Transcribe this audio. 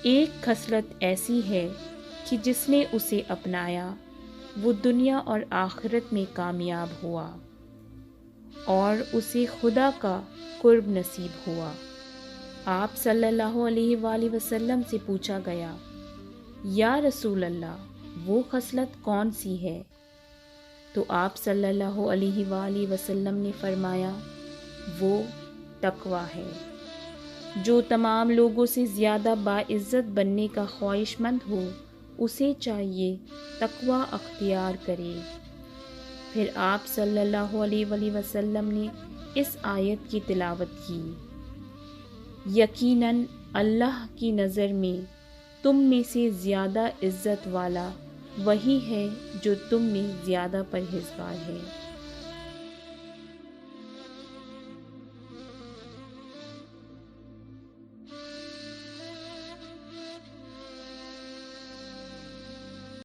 ایک خصلت ایسی ہے کہ جس نے اسے اپنایا وہ دنیا اور آخرت میں کامیاب ہوا اور اسے خدا کا قرب نصیب ہوا۔ آپ صلی اللہ علیہ وآلہ وسلم سے پوچھا گیا، یا رسول اللہ، وہ خصلت کون سی ہے؟ تو آپ صلی اللہ علیہ وآلہ وسلم نے فرمایا، وہ تقویٰ ہے۔ جو تمام لوگوں سے زیادہ باعزت بننے کا خواہش مند ہو اسے چاہیے تقویٰ اختیار کرے۔ پھر آپ صلی اللہ علیہ وآلہ وسلم نے اس آیت کی تلاوت کی، یقیناً اللہ کی نظر میں تم میں سے زیادہ عزت والا وہی ہے جو تم میں زیادہ پرہیزگار ہے۔